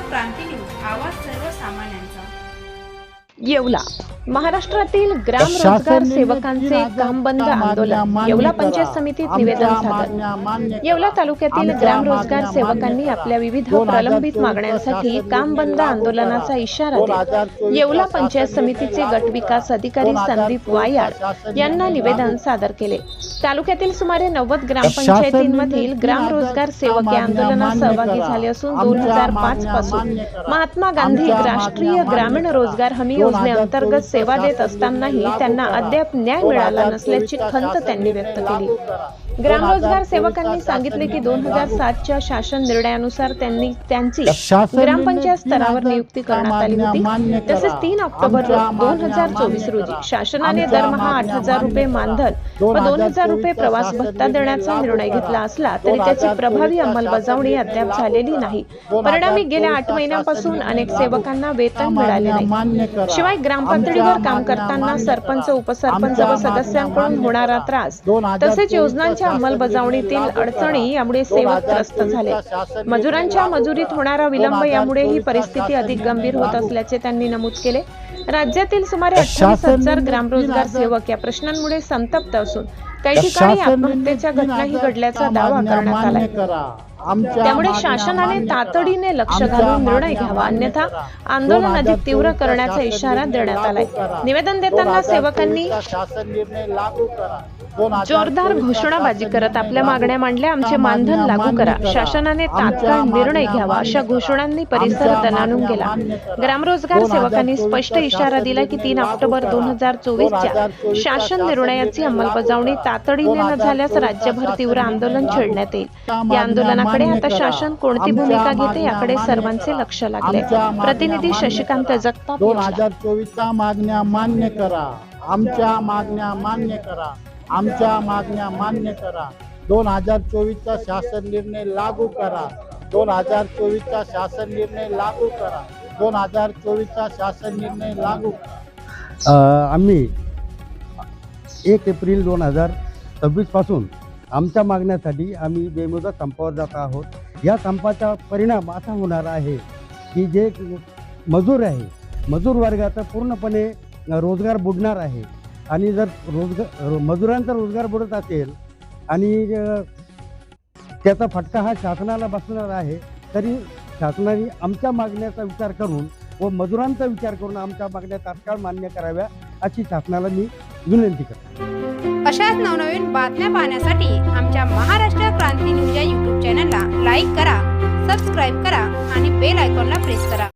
क्रांती news, आवाज सर्वसामान्यांचा। येवला महाराष्ट्रातील ग्राम रोजगार सेवकांचे काम बंद आंदोलन येवला पंचायत समितीत निवेदन सादर। येवला तालुक्यातील ग्राम रोजगार सेवकांनी आपल्या विविध प्रलंबित मागण्यांसाठी काम बंद आंदोलनाचा इशारा देत येवला पंचायत समितीचे गट विकास अधिकारी संदीप वायाड यांना निवेदन सादर केले। तालुक्यातील सुमारे 90 ग्रामपंचायतींमधील ग्राम रोजगार सेवक या आंदोलनात सहभागी झाले असून 2005 पासून महात्मा गांधी राष्ट्रीय ग्रामीण रोजगार हमी योजनेअंतर्गत सेवा देत असतानाही त्यांना अद्याप न्याय मिळाला नसल्याची खंत त्यांनी व्यक्त केली। ग्राम रोजगार सेवकांनी सांगितले की 2007 च्या शासन निर्णयानुसार त्यांची ग्रामपंचायत स्तरावर नियुक्ती करण्यात आली होती। तसेच 3 ऑक्टोबर 2024 रोजी शासनाने दरमहा 8,000 रुपये मानधन व 2,000 रुपये प्रवास भत्ता देण्याचा निर्णय घेतला असला तरी त्याची प्रभावी अंमलबजावणी अद्याप झालेली नाही। परिणामी गेल्या 8 महिन्यांपासून अनेक सेवकांना वेतन मिळाले नाही। शिवाय ग्रामपातळीवर काम करताना सरपंच, उपसरपंच व सदस्यांकडून होणारा त्रास तसेच योजनांच्या अंमलबजावणीतील अडचणी यामुळे सेवक त्रस्त झाले। मजुरांच्या मजुरीत होणारा विलंब यामुळे ही परिस्थिती अधिक गंभीर होत असल्याचे त्यांनी नमूद केले। राज्यातील सुमारे 28,000 ग्रामरोजगार सेवक या प्रश्नांमुळे संतप्त असून काही ठिकाणी आत्महत्येच्या घटनाही घडल्याचा दावा करण्यात आलाय। त्यामुळे शासनाने तातडीने लक्ष घालून निर्णय घ्यावा, अन्यथा आंदोलन अधिक तीव्र करण्याचा इशारा देण्यात आलाय। निवेदन देताना सेवकांनी जोरदार घोषणाबाजी करत आपल्या मागण्या मांडल्या। आमचे मानधन लागू करा, शासनाने तात्काळ निर्णय घ्यावा अशा घोषणांनी परिसर दणाणून गेला। ग्रामरोजगार सेवकांनी स्पष्ट इशारा दिला की 3 ऑक्टोबर 2024 च्या शासन निर्णयाची अंमलबजावणी तातडीने न झाल्यास राज्यभर तीव्र आंदोलन छेडण्यात येईल। या आंदोलनाकडे आता शासन कोणती भूमिका घेते याकडे सर्वांचे लक्ष लागले। प्रतिनिधी शशिकांत जगताप। 2024 च्या मागण्या मान्य करा, आमच्या मागण्या मान्य करा, आमच्या मागण्या मान्य करा। 2024 चा शासन निर्णय लागू करा, 2024 चा शासन निर्णय लागू करा, 2024 चा शासन निर्णय लागू। आम्ही 1 एप्रिल 2026 पासून आमच्या मागण्यासाठी आम्ही बेमुदत संपावर जात आहोत। या संपाचा परिणाम असा होणार आहे की जे मजूर आहे, मजूर वर्गाचा पूर्णपणे रोजगार बुडणार आहे आणि जर मजुरांचा रोजगार बुडत असेल आणि त्याचा फटका हा शासनाला बसणार आहे, तरी शासनाने आमच्या मागण्याचा विचार करून व मजुरांचा विचार करून आमच्या मागण्या तात्काळ मान्य कराव्या अशी शासनाला मी विनंती करतो। अशाच नवनवीन बातम्या पाहण्यासाठी आमच्या महाराष्ट्र क्रांती न्यूज या YouTube चॅनलला लाईक करा, सबस्क्राईब करा आणि बेल आयकॉनला प्रेस करा।